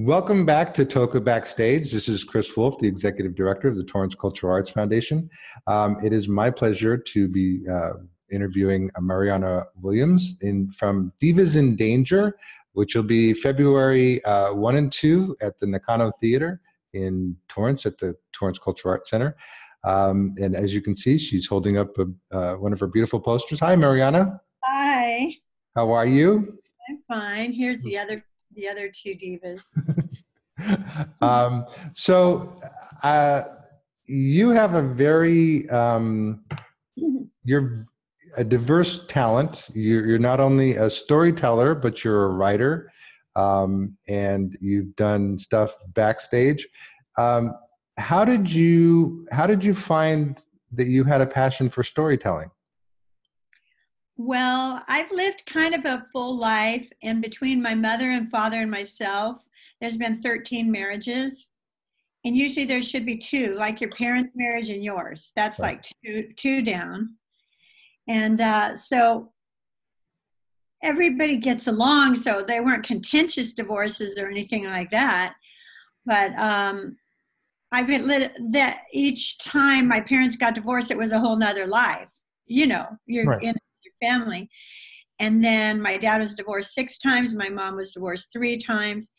Welcome back to Toka Backstage. This is Chris Wolf, the Executive Director of the Torrance Cultural Arts Foundation. It is my pleasure to be interviewing Mariana Williams from Divas in Danger, which will be February 1 and 2 at the Nakano Theater in Torrance at the Torrance Cultural Arts Center. And as you can see, she's holding up one of her beautiful posters. Hi, Mariana. Hi. How are you? I'm fine. Here's the other two divas. You have a very you're a diverse talent. You're not only a storyteller, but you're a writer, and you've done stuff backstage. How did you find that you had a passion for storytelling? Well, I've lived kind of a full life, and between my mother and father and myself, there's been 13 marriages. And usually there should be two, like your parents' marriage and yours. That's like two down. And so everybody gets along, so they weren't contentious divorces or anything like that. But I've lived that each time my parents got divorced, it was a whole nother life. You know, you're in your family. And then my dad was divorced 6 times. My mom was divorced 3 times.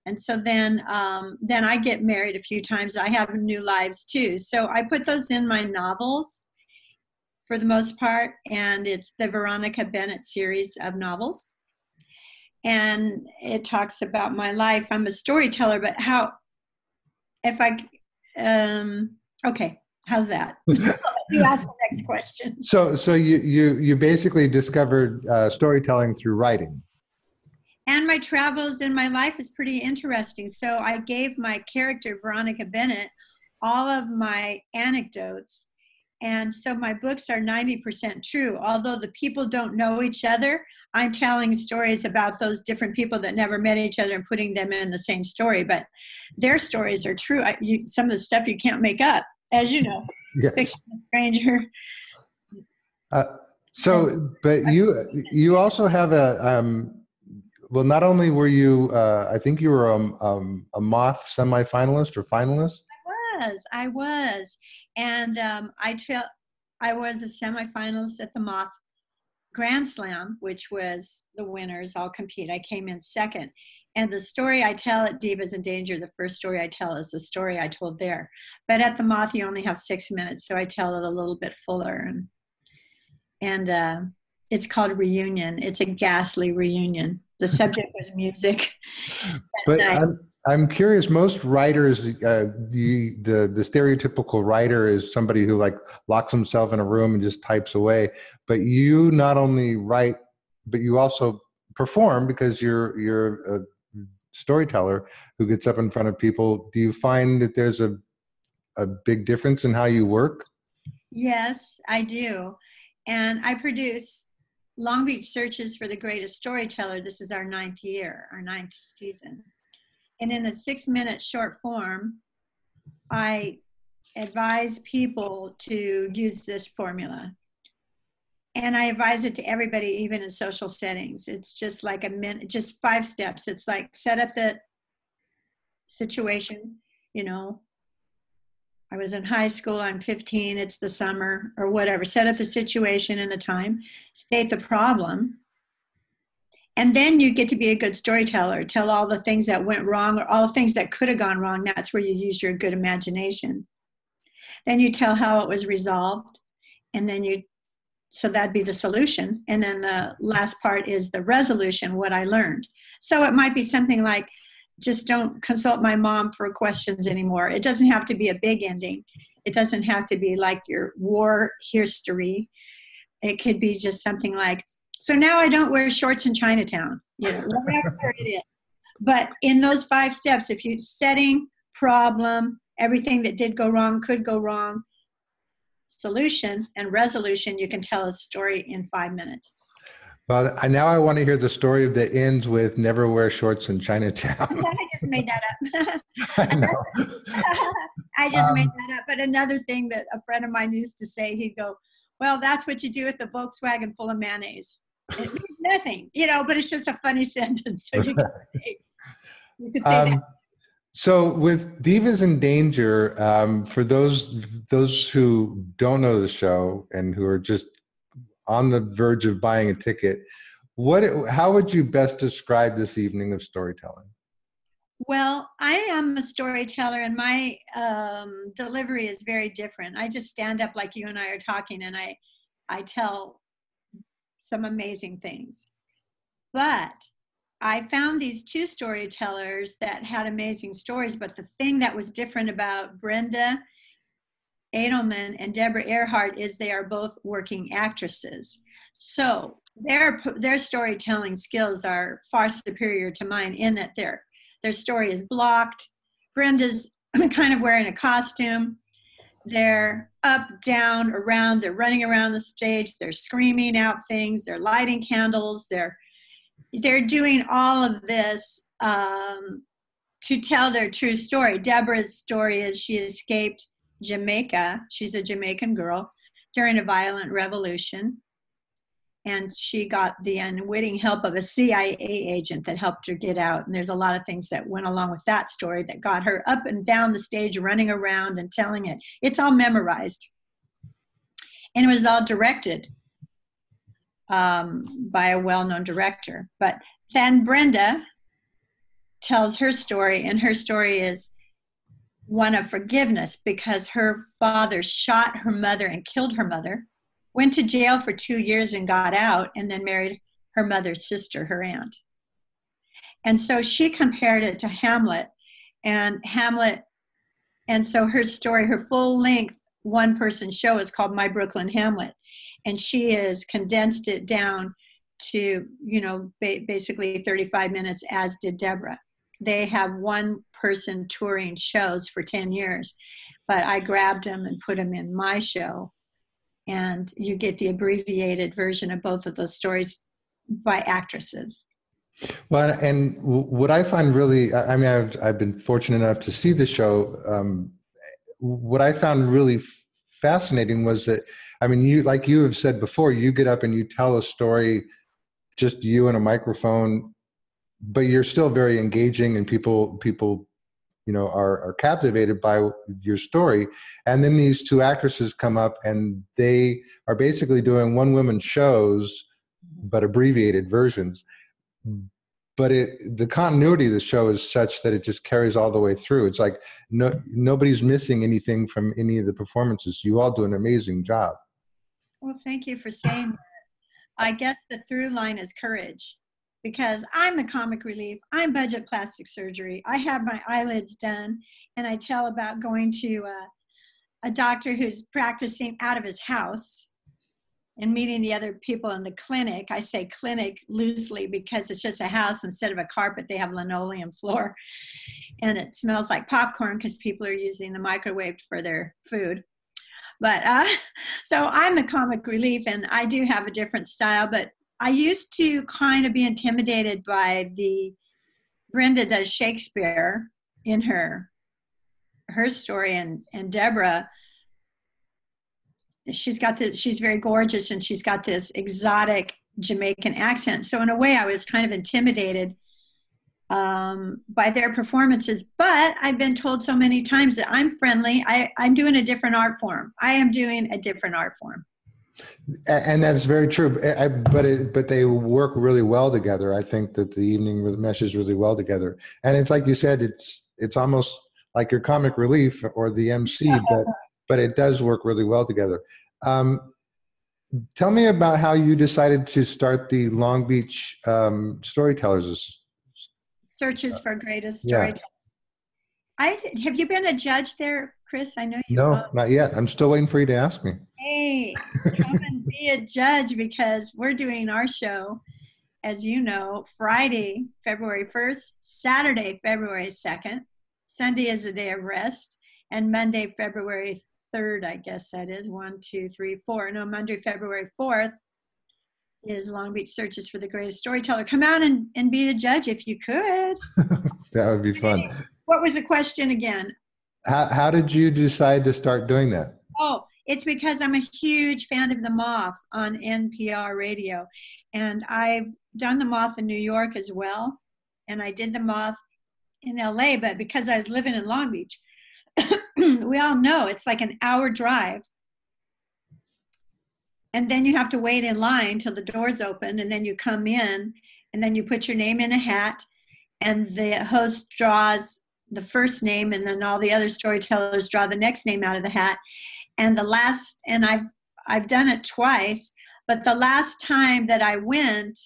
And so then I get married a few times. I have new lives too. So I put those in my novels for the most part. And it's the Veronica Bennett series of novels. And it talks about my life. I'm a storyteller, but okay, how's that? You ask the next question. So you basically discovered storytelling through writing. And my travels in my life is pretty interesting. So I gave my character, Veronica Bennett, all of my anecdotes. And so my books are 90% true. Although the people don't know each other, I'm telling stories about those different people that never met each other and putting them in the same story. But their stories are true. Some of the stuff you can't make up, as you know. Yes. Fiction, stranger. But you also have well, not only were you, I think you were a Moth semifinalist or finalist. I was, and I was a semifinalist at the Moth Grand Slam, which was the winners all compete. I came in second, and the story I tell at Divas in Danger, the first story I tell is the story I told there. But at the Moth, you only have 6 minutes, so I tell it a little bit fuller, and it's called Reunion. It's a ghastly reunion. The subject was music. But I'm curious. Most writers, the stereotypical writer is somebody who like locks himself in a room and just types away. But you not only write, but you also perform because you're a storyteller who gets up in front of people. Do you find that there's a big difference in how you work? Yes, I do. And I produce Long Beach Searches for the Greatest Storyteller. This is our 9th year, our 9th season. And in a 6-minute short form, I advise people to use this formula. And I advise it to everybody, even in social settings. It's just like just 5 steps. It's like set up the situation, you know. I was in high school, I'm 15, it's the summer, or whatever. Set up the situation and the time, state the problem, and then you get to be a good storyteller. Tell all the things that went wrong or all the things that could have gone wrong. That's where you use your good imagination. Then you tell how it was resolved, and then so that'd be the solution. And then the last part is the resolution, what I learned. So it might be something like, just don't consult my mom for questions anymore. It doesn't have to be a big ending. It doesn't have to be like your war history. It could be just something like, so now I don't wear shorts in Chinatown, you know, whatever it is. But in those 5 steps, if you setting, problem, everything that did go wrong, could go wrong, solution, and resolution, you can tell a story in 5 minutes. Well, now I want to hear the story that ends with never wear shorts in Chinatown. I just made that up. I know. I just made that up. But another thing that a friend of mine used to say, he'd go, well, that's what you do with the Volkswagen full of mayonnaise. It means nothing, you know, but it's just a funny sentence. So you can say. You could say that. So with Divas in Danger, for those who don't know the show and who are just on the verge of buying a ticket, how would you best describe this evening of storytelling? Well, I am a storyteller, and my delivery is very different. I just stand up like you and I are talking, and I tell some amazing things. But I found these two storytellers that had amazing stories. But the thing that was different about Brenda Edelman and Deborah Earhart is they are both working actresses. So their storytelling skills are far superior to mine in that their story is blocked. Brenda's kind of wearing a costume. They're up, down, around. They're running around the stage. They're screaming out things. They're lighting candles. They're doing all of this to tell their true story. Deborah's story is she escaped Jamaica. She's a Jamaican girl during a violent revolution. And she got the unwitting help of a CIA agent that helped her get out. And there's a lot of things that went along with that story that got her up and down the stage, running around and telling it. It's all memorized. And it was all directed by a well-known director. But then Brenda tells her story, and her story is one of forgiveness because her father shot her mother and killed her mother, went to jail for 2 years and got out, and then married her mother's sister, her aunt. And so she compared it to Hamlet, and so her story, her full-length one-person show is called My Brooklyn Hamlet, and she has condensed it down to, basically 35 minutes, as did Deborah. They have one-person touring shows for 10 years, but I grabbed them and put them in my show. And you get the abbreviated version of both of those stories by actresses. Well, and what I find really, I mean, I've been fortunate enough to see the show. What I found really fascinating was that, I mean, like you have said before, you get up and you tell a story, just you and a microphone, but you're still very engaging, and people are captivated by your story. And then these two actresses come up and they are basically doing one-woman shows, but abbreviated versions. But the continuity of the show is such that it just carries all the way through. It's like nobody's missing anything from any of the performances. You all do an amazing job. Well, thank you for saying that. I guess the through line is courage. Because I'm the comic relief, I'm budget plastic surgery, I have my eyelids done, and I tell about going to a doctor who's practicing out of his house and meeting the other people in the clinic. I say clinic loosely because it's just a house. Instead of a carpet, they have linoleum floor, and it smells like popcorn because people are using the microwave for their food. But so I'm the comic relief, and I do have a different style, but I used to kind of be intimidated by Brenda does Shakespeare in her story, and Deborah, she's very gorgeous, and she's got this exotic Jamaican accent. So in a way I was kind of intimidated by their performances, but I've been told so many times that I'm friendly. I'm doing a different art form. I am doing a different art form. And that's very true, but they work really well together. I think that the evening meshes really well together, and it's like you said, it's almost like your comic relief or the MC, but it does work really well together. Tell me about how you decided to start the Long Beach Storytellers Searches for Greatest Storytellers. Have you been a judge there, Chris? I know you. No, not yet. I'm still waiting for you to ask me. Hey, come and be a judge, because we're doing our show, as you know, Friday, February 1st, Saturday, February 2nd. Sunday is a day of rest, and Monday, February 3rd, I guess that is, 1, 2, 3, 4. No, Monday, February 4th is Long Beach Searches for the Greatest Storyteller. Come out and be the judge if you could. That would be fun. What was the question again? How did you decide to start doing that? Oh, it's because I'm a huge fan of The Moth on NPR radio. And I've done The Moth in New York as well. And I did The Moth in LA, but because I was living in Long Beach, we all know it's like an hour drive. And then you have to wait in line till the doors open, and then you come in, and then you put your name in a hat, and the host draws the first name, and then all the other storytellers draw the next name out of the hat. And I've done it twice, but the last time that I went,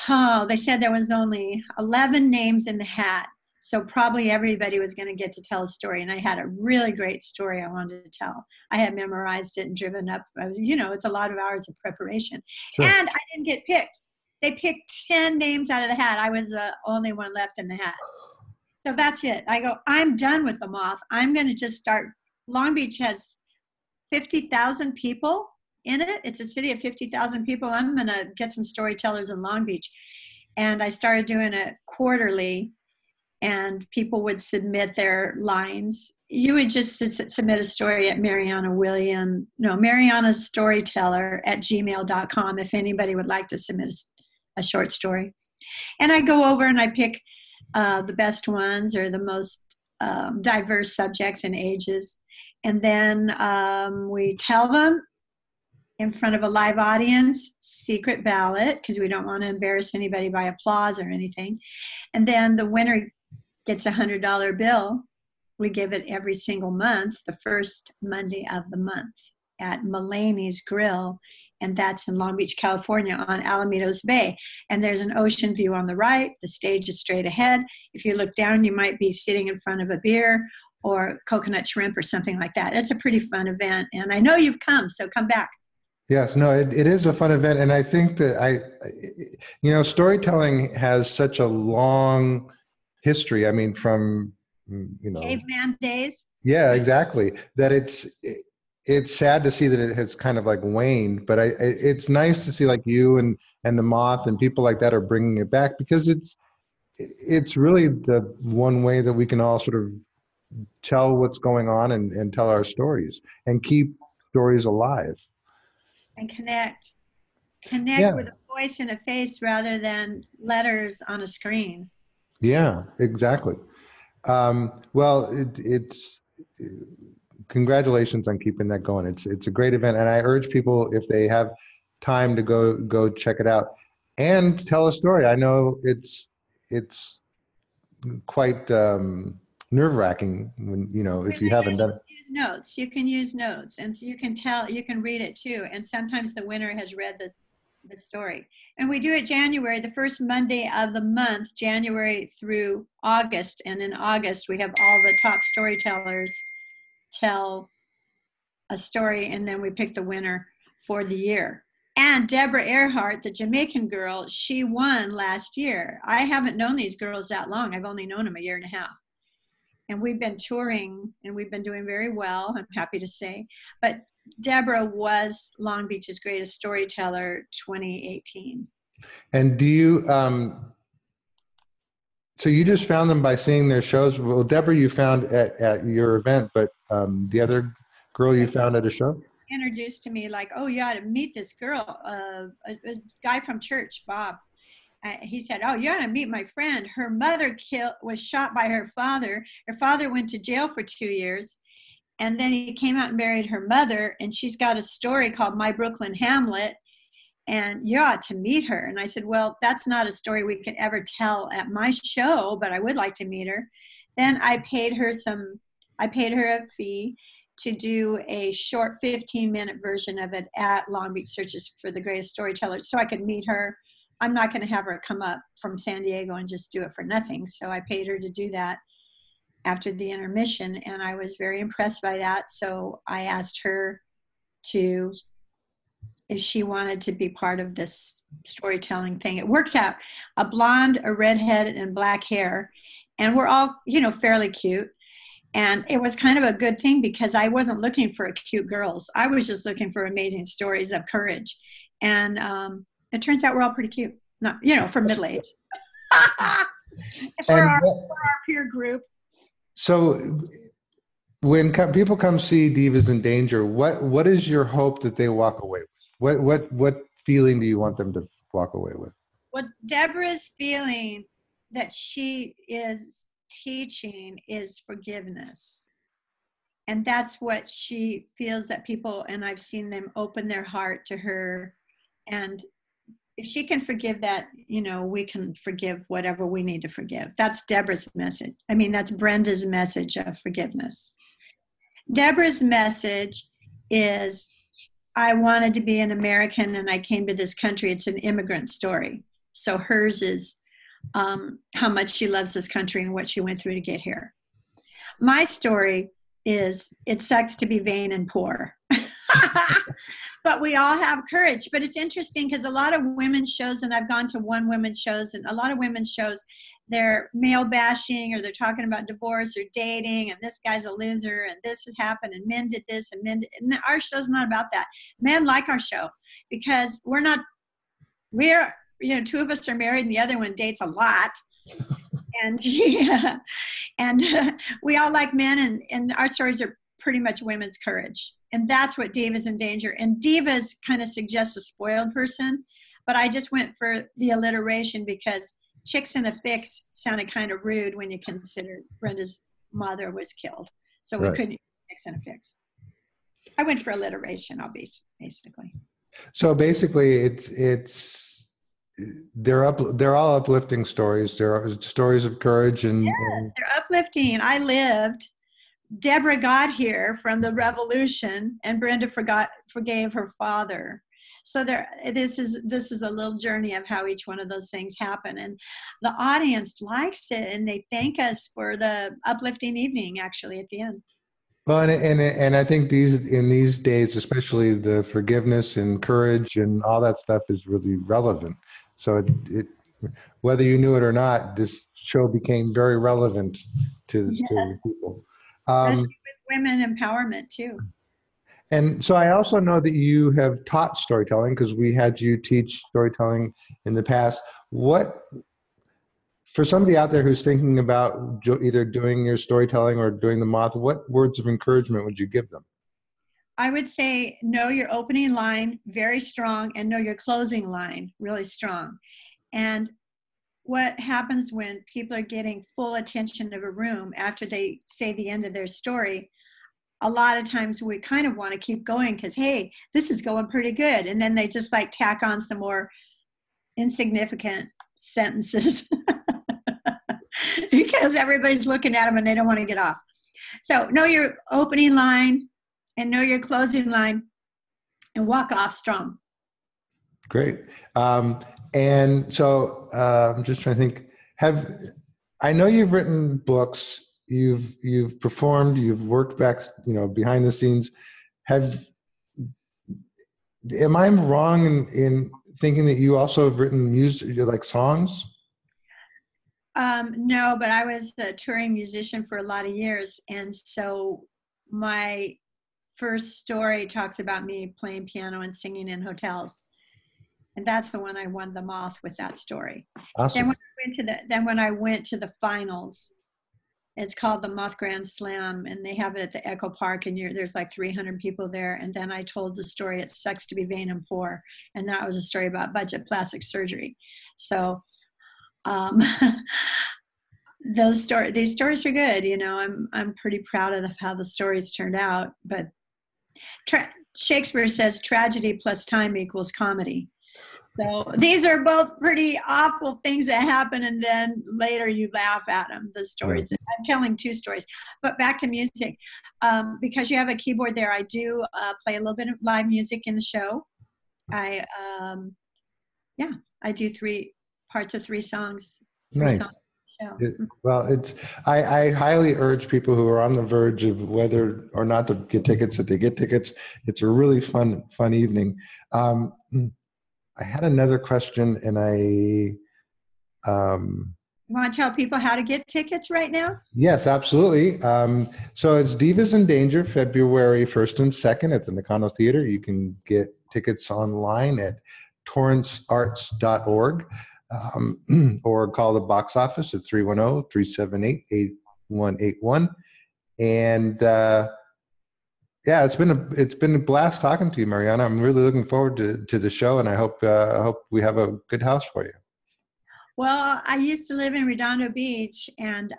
they said there was only 11 names in the hat. So probably everybody was going to get to tell a story. And I had a really great story I wanted to tell. I had memorized it and driven up. It's a lot of hours of preparation. Sure. And I didn't get picked. They picked 10 names out of the hat. I was the only one left in the hat. So that's it. I go, I'm done with the moth. I'm going to just start. Long Beach has 50,000 people in it. It's a city of 50,000 people. I'm going to get some storytellers in Long Beach. And I started doing it quarterly, and people would submit their lines. You would just submit a story at Mariana's Storyteller at gmail.com if anybody would like to submit a short story. And I go over and I pick the best ones or the most diverse subjects and ages. And then we tell them in front of a live audience, secret ballot, because we don't want to embarrass anybody by applause or anything. And then the winner gets a $100 bill. We give it every single month, the first Monday of the month at Mulaney's Grill. And that's in Long Beach, California on Alamitos Bay. And there's an ocean view on the right. The stage is straight ahead. If you look down, you might be sitting in front of a beer or coconut shrimp or something like that. It's a pretty fun event. And I know you've come, so come back. Yes, no, it is a fun event. And I think that storytelling has such a long history. I mean, from, caveman days. Yeah, exactly. That it's sad to see that it has kind of like waned, but it's nice to see like you and the Moth and people like that are bringing it back, because it's really the one way that we can all sort of tell what's going on and tell our stories and keep stories alive. And connect with a voice and a face rather than letters on a screen. Yeah, exactly. Well, it's congratulations on keeping that going. It's a great event, and I urge people, if they have time, to go check it out and tell a story. I know it's quite nerve-wracking when if you haven't done it. You can use notes, and so you can read it too. And sometimes the winner has read the story. And we do it January, the first Monday of the month, January through August. And in August, we have all the top storytellers tell a story, and then we pick the winner for the year. And Deborah Earhart, the Jamaican girl, she won last year. I haven't known these girls that long. I've only known them a year and a half. And we've been touring, and we've been doing very well, I'm happy to say. But Deborah was Long Beach's greatest storyteller 2018. And do you, so you just found them by seeing their shows? Well, Deborah you found at your event, but the other girl you found at a show? Introduced to me like, oh, you ought to meet this girl, a guy from church, Bob. He said, oh, you ought to meet my friend. Her mother was shot by her father. Her father went to jail for 2 years. And then he came out and married her mother. And she's got a story called My Brooklyn Hamlet. And you ought to meet her. And I said, well, that's not a story we could ever tell at my show, but I would like to meet her. Then I paid her a fee to do a short 15-minute version of it at Long Beach Searches for the Greatest Storytellers, so I could meet her. I'm not going to have her come up from San Diego and just do it for nothing. So I paid her to do that after the intermission, and I was very impressed by that. So I asked her if she wanted to be part of this storytelling thing. It works out. A blonde, a redhead, and black hair. And we're all, fairly cute. And it was kind of a good thing, because I wasn't looking for cute girls. I was just looking for amazing stories of courage. And it turns out we're all pretty cute. Not, for middle age. for our peer group. So when people come see Divas in Danger, what is your hope that they walk away with? What feeling do you want them to walk away with? What Deborah's feeling that she is teaching is forgiveness. And that's what she feels that people, and I've seen them open their heart to her. And if she can forgive that, we can forgive whatever we need to forgive. That's Deborah's message. I mean, that's Brenda's message of forgiveness. Deborah's message is, I wanted to be an American and I came to this country. It's an immigrant story. So hers is how much she loves this country and what she went through to get here. My story is, it sucks to be vain and poor. But we all have courage. But it's interesting because a lot of women's shows, and I've gone to one women's shows, and a lot of women's shows, they're male bashing, or they're talking about divorce or dating, and this guy's a loser, and this has happened, and men did this, and and our show's not about that. Men like our show because we're two of us are married and the other one dates a lot. And yeah, and we all like men, and our stories are pretty much women's courage. And that's what Divas in Danger. And Divas kind of suggests a spoiled person, but I just went for the alliteration because Chicks in a Fix sounded kind of rude when you consider Brenda's mother was killed. So we couldn't use Chicks in a Fix. I went for alliteration, basically. So basically they're all uplifting stories. There are stories of courage and yes, they're uplifting. I lived. Deborah got here from the revolution, and Brenda forgave her father. So this is a little journey of how each one of those things happen, and the audience likes it, and they thank us for the uplifting evening. Actually, at the end. Well, and I think in these days, especially the forgiveness and courage and all that stuff is really relevant. So it whether you knew it or not, this show became very relevant to people. Especially with women empowerment too. And so I also know that you have taught storytelling because we had you teach storytelling in the past. For somebody out there who's thinking about either doing your storytelling or doing the moth, what words of encouragement would you give them? I would say know your opening line very strong and know your closing line really strong. And what happens when people are getting full attention of a room after they say the end of their story, a lot of times we kind of want to keep going because, hey, this is going pretty good. And then they just like tack on some more insignificant sentences because everybody's looking at them and they don't want to get off. So know your opening line and know your closing line and walk off strong. Great. And so I'm just trying to think, I know you've written books, you've performed, you've worked back, behind the scenes. Am I wrong in thinking that you also have written music, like songs? No, but I was a touring musician for a lot of years. And so my first story talks about me playing piano and singing in hotels. And that's the one I won the Moth with, that story. Awesome. When I went to the finals, it's called the Moth Grand Slam, and they have it at the Echo Park, and there's like 300 people there. And then I told the story, It Sucks to Be Vain and Poor. And that was a story about budget plastic surgery. So these stories are good. I'm pretty proud of how the stories turned out. But Shakespeare says tragedy plus time equals comedy. So these are both pretty awful things that happen, and then later you laugh at them, the stories. Yeah. I'm telling two stories. But back to music. Because you have a keyboard there, I do play a little bit of live music in the show. I do 3 parts of 3 songs. Nice. I highly urge people who are on the verge of whether or not to get tickets, that they get tickets. It's a really fun evening. I had another question, and you want to tell people how to get tickets right now? Yes, absolutely. So it's Divas in Danger, February 1st and 2nd at the Nakano Theater. You can get tickets online at torrancearts.org or call the box office at 310-378-8181. And it's been a blast talking to you, Mariana. I'm really looking forward to the show, and I hope we have a good house for you. Well, I used to live in Redondo Beach, and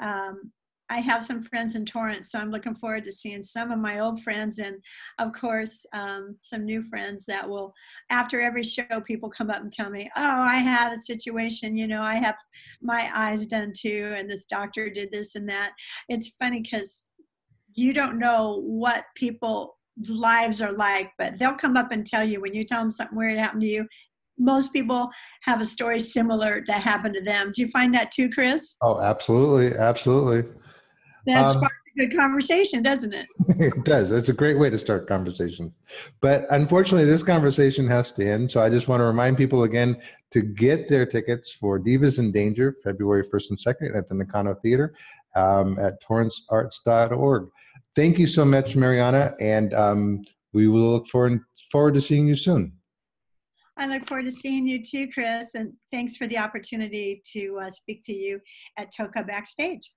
I have some friends in Torrance, so I'm looking forward to seeing some of my old friends, and of course, some new friends that will, after every show, people come up and tell me, oh, I had a situation, you know, I have my eyes done too, and this doctor did this and that. It's funny because you don't know what people's lives are like, but they'll come up and tell you when you tell them something weird happened to you. Most people have a story similar that happened to them. Do you find that too, Chris? Oh, absolutely, absolutely. That Um, sparks a good conversation, doesn't it? it does. It's a great way to start conversation. But unfortunately, this conversation has to end. So I just want to remind people again to get their tickets for Divas in Danger, February 1st and 2nd at the Nakano Theater at torrancearts.org. Thank you so much, Mariana, and we will look forward to seeing you soon. I look forward to seeing you too, Chris, and thanks for the opportunity to speak to you at Toka Backstage.